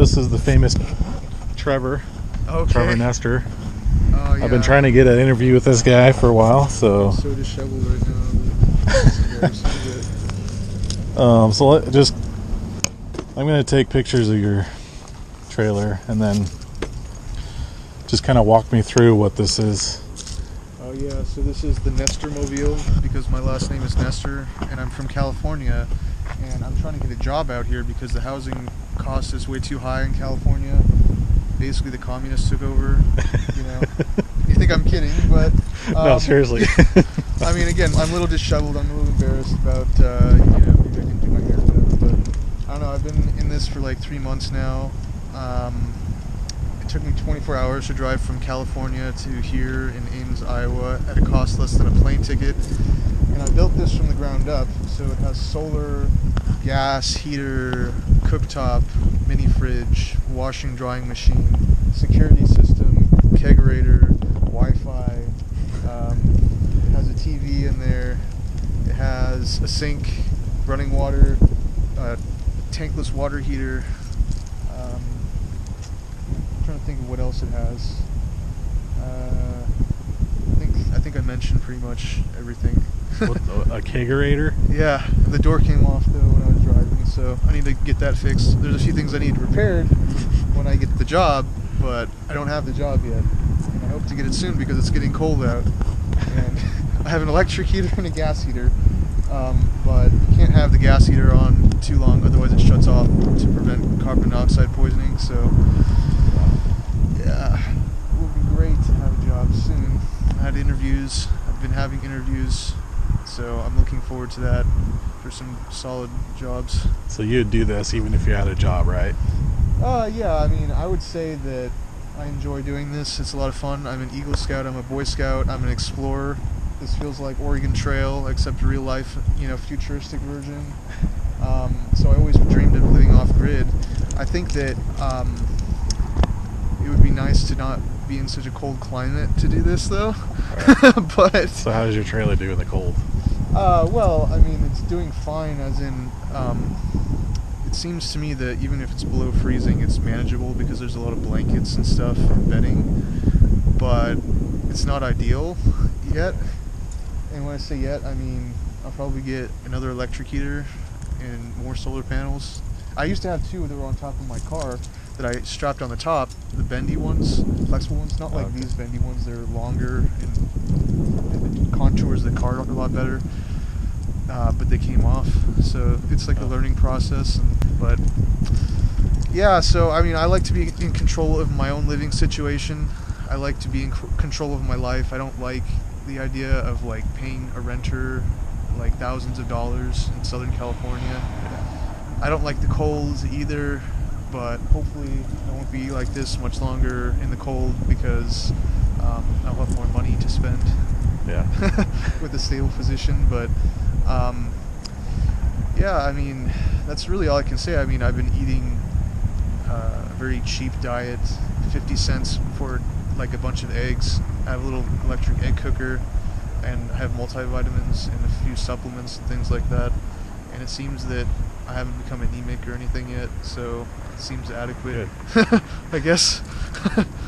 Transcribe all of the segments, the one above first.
this is the famous Trevor. Okay. Trevor Nestor. Oh, yeah. I've been trying to get an interview with this guy for a while, so. I'm so disheveled right now. I'm going to take pictures of your trailer and then just kind of walk me through what this is. Oh yeah, so this is the Nestor Mobile because my last name is Nestor and I'm from California and I'm trying to get a job out here because the housing cost is way too high in California. Basically the communists took over, you know. You think I'm kidding, but no, seriously. I mean, again, I'm a little disheveled. I'm a little embarrassed about maybe I can do my hair better, but I don't know. I've been in this for like 3 months now. It took me 24 hours to drive from California to here in Ames, Iowa at a cost less than a plane ticket. And I built this from the ground up, so it has solar, gas, heater, cooktop, mini fridge, washing drying machine, security system, kegerator, Wi-Fi. It has a TV in there. It has a sink, running water, tankless water heater. I'm trying to think of what else it has. I think I mentioned pretty much everything. What, a kegerator? Yeah, the door came off though when I was driving, so I need to get that fixed. There's a few things I need repaired when I get the job, but I don't have the job yet. And I hope to get it soon because it's getting cold out. And I have an electric heater and a gas heater, but you can't have the gas heater on too long, otherwise it shuts off to prevent carbon dioxide poisoning. So yeah, it would be great to have a job soon. I had interviews. I've been having interviews, so I'm looking forward to that for some solid jobs. So you'd do this even if you had a job, right? Yeah, I mean, I would say that I enjoy doing this. It's a lot of fun. I'm an Eagle Scout, I'm a Boy Scout, I'm an explorer. This feels like Oregon Trail, except real life, futuristic version. So I always dreamed of living off grid. I think that it would be nice to not be in such a cold climate to do this though. Right. But so how does your trailer do in the cold? Well, I mean, it's doing fine, as in it seems to me that even if it's below freezing, it's manageable because there's a lot of blankets and stuff and bedding, but it's not ideal yet. And when I say yet, I mean I'll probably get another electric heater and more solar panels. I used to have two that were on top of my car that I strapped on the top, the bendy ones, flexible ones, not like these bendy ones. They're longer and it contours the car a lot better, but they came off, so it's like a learning process. But yeah, so I mean, I like to be in control of my own living situation. I like to be in control of my life. I don't like the idea of like paying a renter like thousands of dollars in Southern California. I don't like the cold either, but hopefully I won't be like this much longer in the cold because I'll have more money to spend. Yeah. With a stable position. But yeah, I mean, that's really all I can say. I mean, I've been eating a very cheap diet, 50 cents for like a bunch of eggs. I have a little electric egg cooker, and I have multivitamins and a few supplements and things like that. And it seems that I haven't become anemic or anything yet, so it seems adequate. I guess.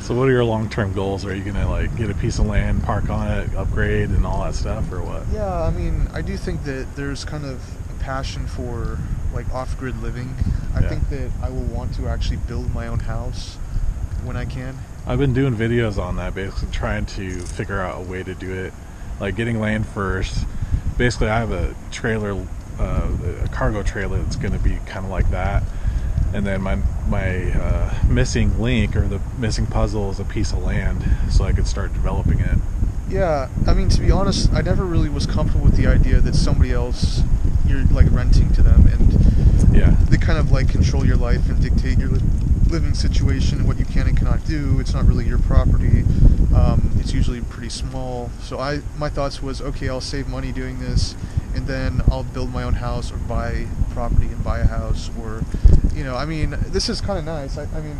So what are your long-term goals? Are you gonna like get a piece of land, park on it, upgrade, and all that stuff, or what? Yeah, I mean, I do think that there's kind of a passion for like off-grid living. I think that I will want to actually build my own house when I can. I've been doing videos on that, basically trying to figure out a way to do it, like getting land first. Basically, I have a trailer, a cargo trailer that's going to be kind of like that, and then my missing link, or the missing puzzle, is a piece of land, so I could start developing it. Yeah, I mean, to be honest, I never really was comfortable with the idea that somebody else, you're like renting to them, and they kind of like control your life and dictate your living situation, what you can and cannot do. It's not really your property. It's usually pretty small. So my thoughts was, okay, I'll save money doing this, and then I'll build my own house or buy property and buy a house, or, I mean, this is kind of nice. I mean,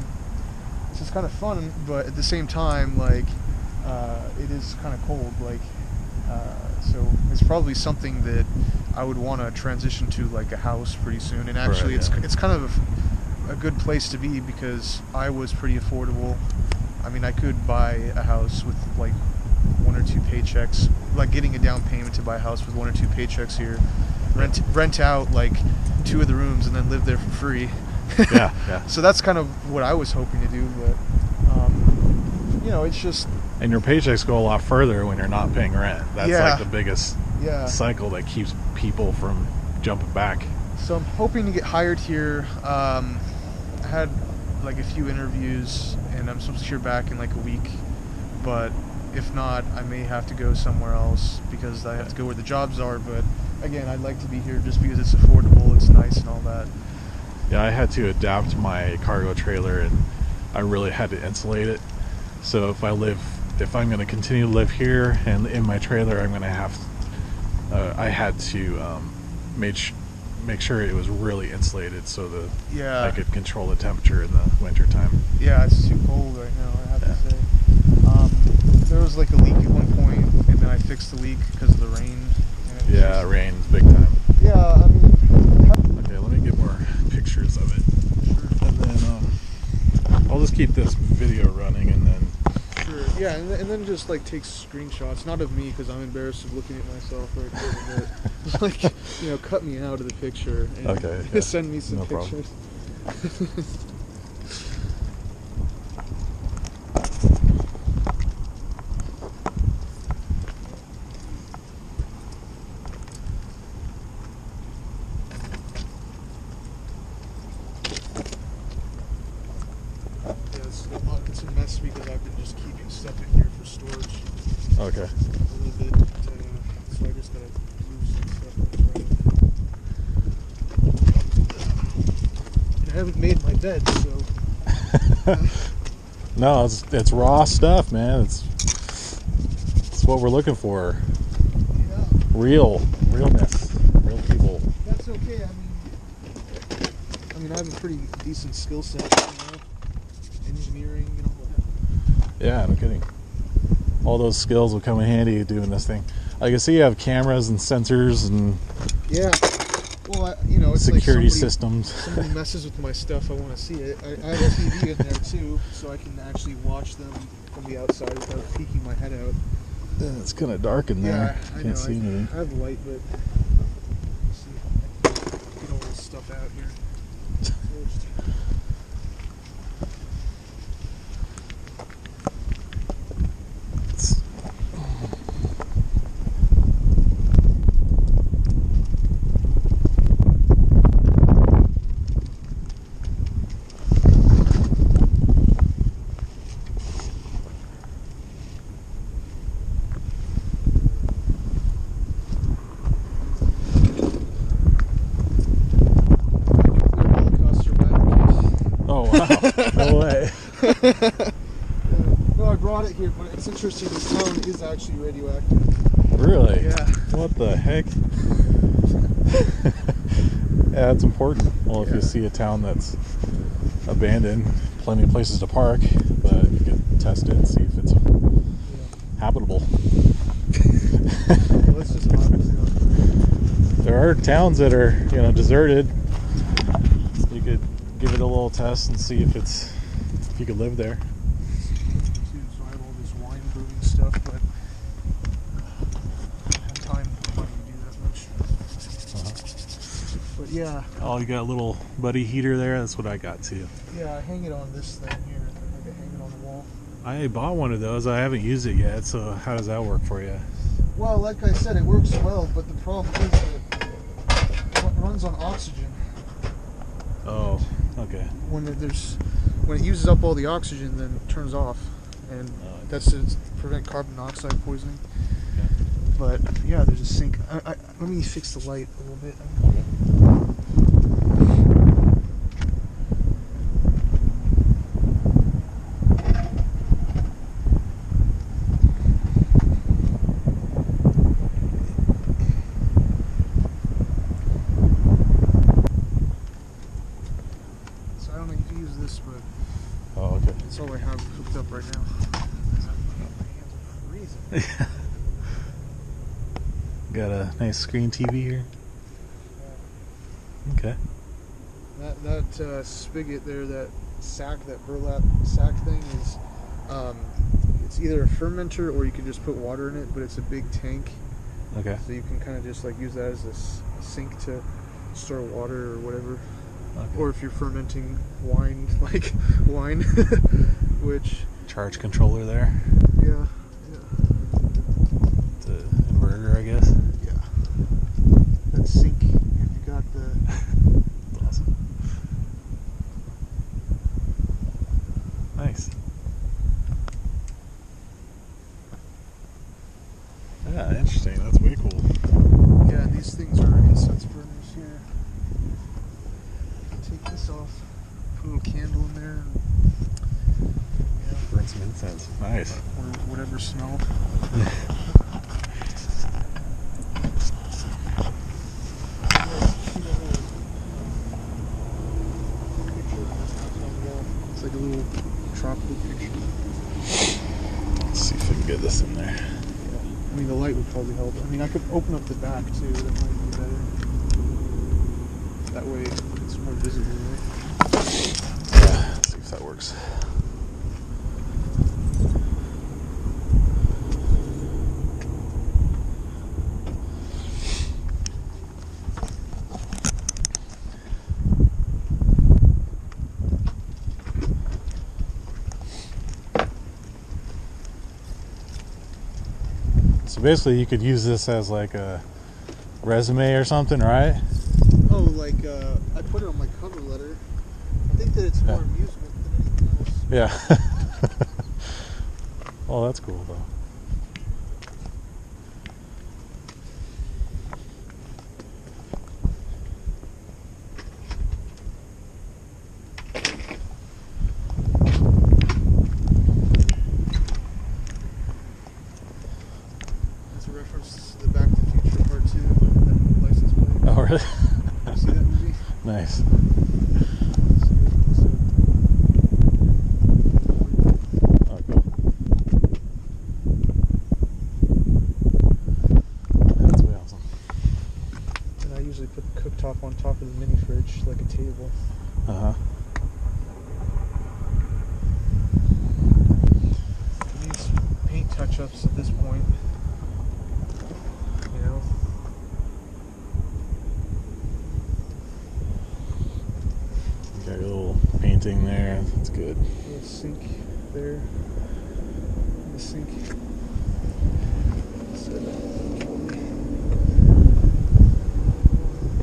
this is kind of fun, but at the same time, like, it is kind of cold, like, so it's probably something that I would want to transition to, like a house pretty soon. And actually, it's kind of a good place to be because I was pretty affordable. I mean, I could buy a house with like 1 or 2 paychecks, like getting a down payment to buy a house with 1 or 2 paychecks here. Rent out like 2 of the rooms and then live there for free. Yeah. So that's kind of what I was hoping to do, but you know, it's just. And your paychecks go a lot further when you're not paying rent. That's like the biggest cycle that keeps people from jumping back. So I'm hoping to get hired here. I had like a few interviews, and I'm supposed to hear back in like a week. But if not, I may have to go somewhere else because I have to go where the jobs are. But again, I'd like to be here just because it's affordable, it's nice, and all that. Yeah, I had to adapt my cargo trailer, and I really had to insulate it. So if I'm going to continue to live here and in my trailer, I'm going to have. I had to make sure it was really insulated so that I could control the temperature in the winter time. Yeah, it's too cold right now, I have to say. There was like a leak at one point, and then I fixed the leak because of the rain. Yeah, it rains big time. Yeah, I mean. Okay, let me get more pictures of it. Sure. And then I'll just keep this video running, and then. Sure. Yeah, and then just like take screenshots, not of me because I'm embarrassed of looking at myself right there, but like, you know, cut me out of the picture and send me some pictures. It's a mess because I've been just keeping stuff in here for storage. Okay. A little bit, so I just gotta move some stuff. And I haven't made my bed, so. No, it's raw stuff, man. It's what we're looking for. Yeah. Realness, real people. That's okay. I mean, I have a pretty decent skill set, you know, engineering and all that. Yeah, no kidding. All those skills will come in handy doing this thing. I can see you have cameras and sensors and well, you know, it's security like systems. Somebody messes with my stuff, I want to see it. I have a TV in there too, so I can actually watch them from the outside without peeking my head out. Yeah, it's kind of dark in there. Yeah, I Can't know. see anything. I have light, but let's see if I can get all this stuff out here first. No way. No, I brought it here, but it's interesting. This town is actually radioactive. Really? Yeah. What the heck? Yeah, that's important. Well, if you see a town that's abandoned, plenty of places to park, but you can test it and see if it's habitable. Well, let's just There are towns that are, deserted. You could give it a little test and see if you could live there. So I have all this wine brewing stuff, but I don't have time to do that much. But yeah. Oh, you got a little buddy heater there? That's what I got too. Yeah, I hang it on this thing here. I think I hang it on the wall. I bought one of those. I haven't used it yet, so how does that work for you? Well, like I said, it works well, but the problem is that it runs on oxygen. Oh, okay. When it uses up all the oxygen, then it turns off, and that's to prevent carbon monoxide poisoning. Okay. But yeah, there's a sink. Let me fix the light a little bit. That's all I have hooked up right now. Got a nice screen TV here. Okay. That spigot there, that sack, that burlap sack thing is, it's either a fermenter or you can just put water in it, but it's a big tank. Okay. So you can kind of just like use that as a sink to store water or whatever. Okay. Or if you're fermenting wine, like wine, which... Charge controller there. Yeah. The inverter, I guess. Yeah. That sink, and you got the... That's awesome. Nice. Yeah, interesting. That's way cool. Yeah, and these things are incense burners here. Take this off, put a little candle in there, and Burn some incense. Nice. or whatever smell. It's like a little tropical picture. Let's see if we can get this in there. I mean, the light would probably help. I mean, I could open up the back too. That might be better. That way, it's more visible, right? Yeah. Let's see if that works. So basically, you could use this as like a resume or something, right? Oh, like I put it on my cover letter. I think that it's more amusement than anything else. Yeah. Oh, that's cool though. That's a reference to the Back to the Future Part 2 that license plate. Oh, really? You see that movie? Nice. Oh, cool. That's way awesome. And I usually put the cooktop on top of the mini fridge like a table. Uh-huh. It needs paint touch-ups at this point. You know? Got a little painting there. That's good. Little sink there. The sink.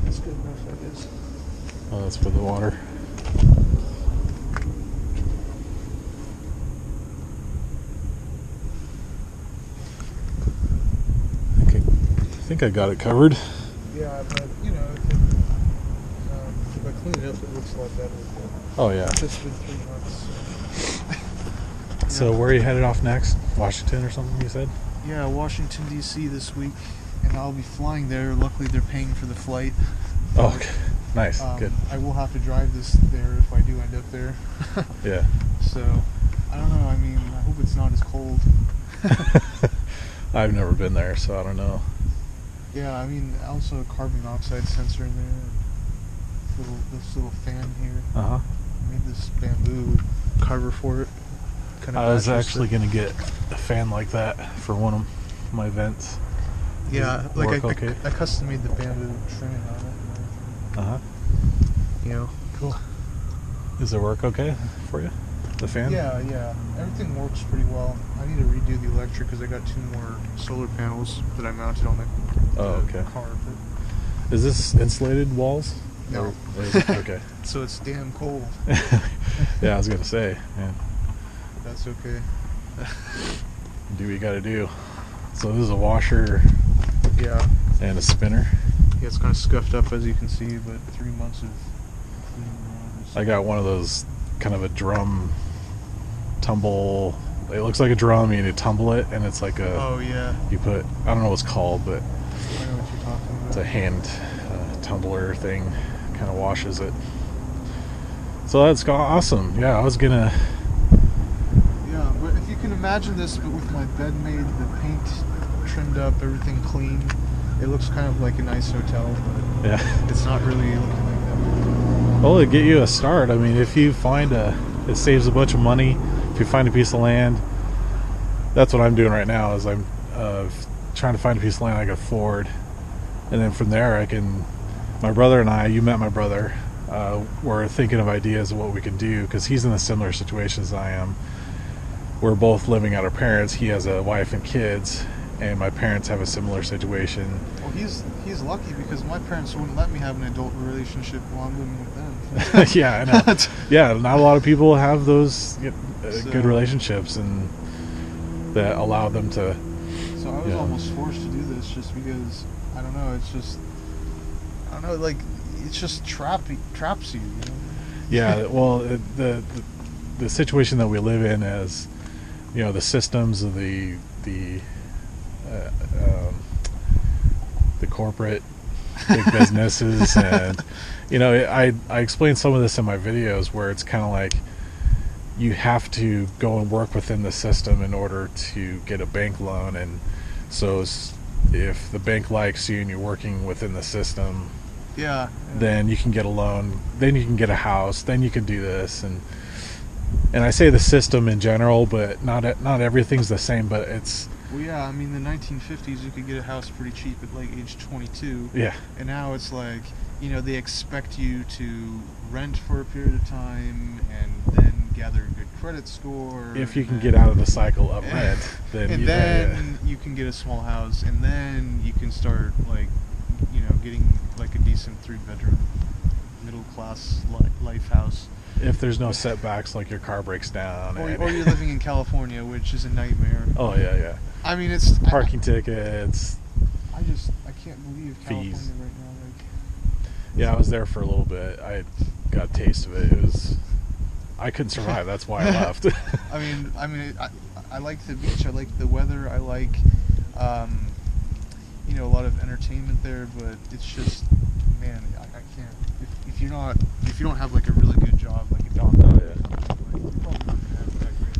That's good enough, I guess. Oh, that's for the water. I think I got it covered. Yeah, but you know, if I clean it up, it looks a lot better. Oh yeah. It's just been 3 months. So where are you headed off next? Washington or something, you said? Yeah, Washington D.C. this week, and I'll be flying there. Luckily, they're paying for the flight. Oh, okay. Nice. Good. I will have to drive this there if I do end up there. Yeah. So, I don't know. I mean, I hope it's not as cold. I've never been there, so I don't know. Yeah, I mean, also a carbon monoxide sensor in there. This little fan here. Uh-huh. I made this bamboo cover for it. Kind of I was actually going to get a fan like that for one of my events. Yeah, Does it like work I okay? custom made the bamboo trimming on it. Uh-huh. You know. Cool. Does it work okay for you? The fan? Yeah. Everything works pretty well. I need to redo the electric because I got 2 more solar panels that I mounted on the okay. car. Is this insulated walls? No. Okay. So it's damn cold. Yeah, I was going to say, man. That's okay. Do what you got to do. So this is a washer Yeah. and a spinner. Yeah, it's kind of scuffed up as you can see, but 3 months of cleaning around. I got one of those kind of a drum tumble. It looks like a drum. You need to tumble it, and it's like a. Oh yeah. You put. I don't know what it's called, but I know what you're talking about. it's a hand tumbler thing. Kind of washes it. So that's awesome. Yeah, I was gonna. Yeah, but if you can imagine this, but with my bed made, the paint trimmed up, everything clean, it looks kind of like a nice hotel, but Yeah. it's not really looking like that. Well, to get you a start, I mean, if you find it saves a bunch of money. If you find a piece of land, that's what I'm doing right now. Is I'm trying to find a piece of land I can afford, and then from there I can. My brother and I, you met my brother. We're thinking of ideas of what we can do because he's in a similar situation as I am. We're both living at our parents. He has a wife and kids, and my parents have a similar situation. Well, he's lucky because my parents wouldn't let me have an adult relationship while I'm living with them. Yeah, I know. Yeah, not a lot of people have those good relationships and that allow them to. So I was almost forced to do this just because I don't know. It's just I don't know. Like it's just traps you. You know? Yeah. Well, the situation that we live in is, the systems of the corporate big businesses, and I explain some of this in my videos where it's kind of like you have to go and work within the system in order to get a bank loan, and so if the bank likes you and you're working within the system, then you can get a loan, then you can get a house, then you can do this, and I say the system in general, but not everything's the same, but it's. Well, yeah, I mean, the 1950s, you could get a house pretty cheap at like age 22. Yeah. And now it's like, they expect you to rent for a period of time and then gather a good credit score. If you can get out of the cycle of rent, then you can get a small house, and then you can start like, getting like a decent 3-bedroom, middle class life house. If there's no setbacks, like your car breaks down, or you're living in California, which is a nightmare. Oh yeah. I mean, it's parking tickets. I can't believe California fees. right now. Yeah, I was there for a little bit. I got a taste of it. I couldn't survive. That's why I left. I mean, I like the beach. I like the weather. I like, a lot of entertainment there. But it's just, man, I can't. If you don't have like a really good job, like a doctor, you're probably not gonna have that great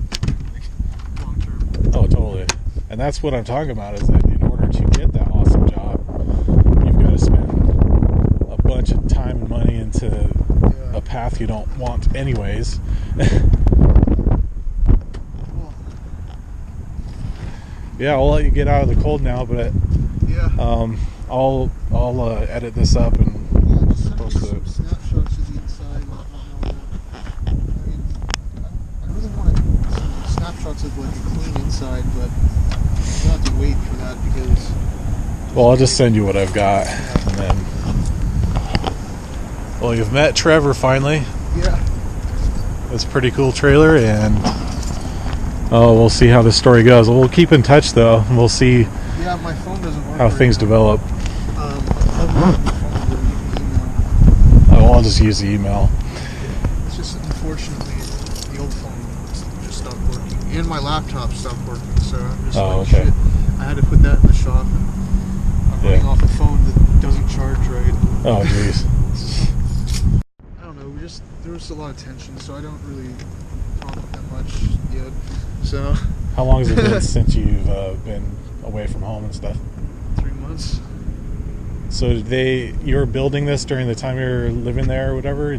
long term. Oh, totally. And that's what I'm talking about, is that in order to get that awesome job, you've got to spend a bunch of time and money into a path you don't want anyways. Yeah, I'll let you get out of the cold now, but I'll edit this up and just post it. some snapshots of the inside. I mean, I really want some snapshots of like a clean inside, but I'll have to wait for that because. Well, I'll just send you what I've got, and then. Well, you've met Trevor finally. Yeah. It's a pretty cool trailer, and we'll see how this story goes. We'll keep in touch though, and we'll see. Yeah, my phone doesn't work. How things develop. I'll just use the email. It's just unfortunately the old phone just stopped working, and my laptop stopped working. So I'm just shit. I had to put that in the shop, and I'm running off a phone that doesn't charge right. Oh jeez. I don't know. There was a lot of tension, so I don't really talk that much yet. So. How long has it been since you've been away from home and stuff? 3 months. So you were building this during the time you were living there or whatever?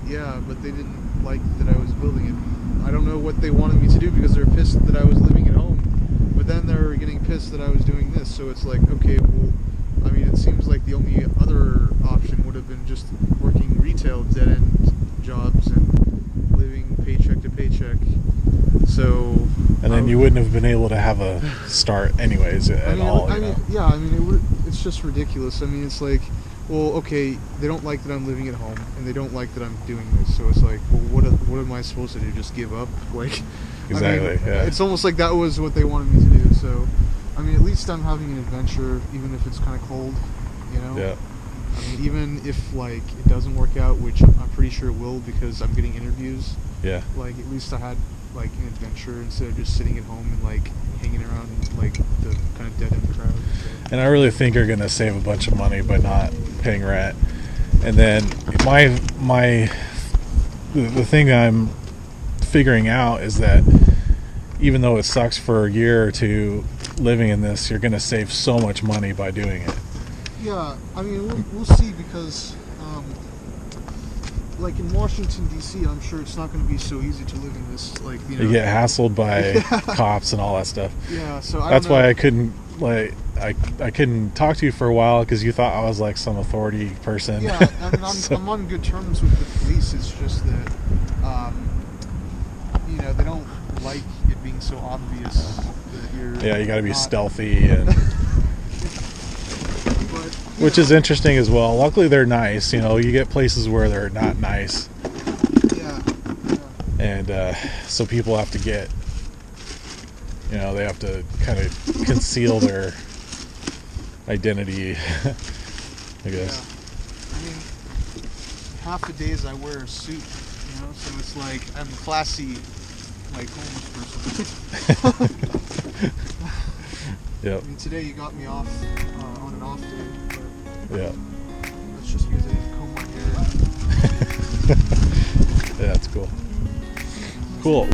Yeah, but they didn't like that I was building it. I don't know what they wanted me to do because they're pissed that I was living at home. But then they're getting pissed that I was doing this. So it's like, okay, well, I mean, it seems like the only other option would have been just working retail dead-end jobs and living paycheck to paycheck. So. And then you wouldn't have been able to have a start anyways at all. It's just ridiculous. I mean, it's like, well, okay, they don't like that I'm living at home, and they don't like that I'm doing this. So it's like, well, what am I supposed to do? Just give up? Like, exactly. Yeah. It's almost like that was what they wanted me to do. So, I mean, at least I'm having an adventure, even if it's kind of cold, Yeah. I mean, even if like it doesn't work out, which I'm pretty sure it will because I'm getting interviews. Yeah. Like, at least I had like an adventure instead of just sitting at home and like hanging around like the kind of dead end crowd. And I really think you're gonna save a bunch of money by not paying rent. And then the thing I'm figuring out is that even though it sucks for a year or two living in this, you're gonna save so much money by doing it. Yeah, I mean we'll see because like in Washington D.C., I'm sure it's not going to be so easy to live in this. Like, you know, You get hassled by cops and all that stuff. Yeah, so that's why I couldn't I couldn't talk to you for a while because you thought I was like some authority person. Yeah, I mean, I'm on good terms with the police. It's just that, you know, they don't like it being so obvious that you're. Yeah, you got to be stealthy and. But, which is interesting as well. Luckily, they're nice. You know, you get places where they're not nice. Yeah. And so people have to get. You know, they have to kind of conceal their identity, I guess. Yeah. I mean, half the days I wear a suit, you know, so it's like I'm a classy, like, homeless person. Yep. I mean, today you got me off on an off day, but yeah. that's just because I didn't comb my hair. Yeah, that's cool. Cool.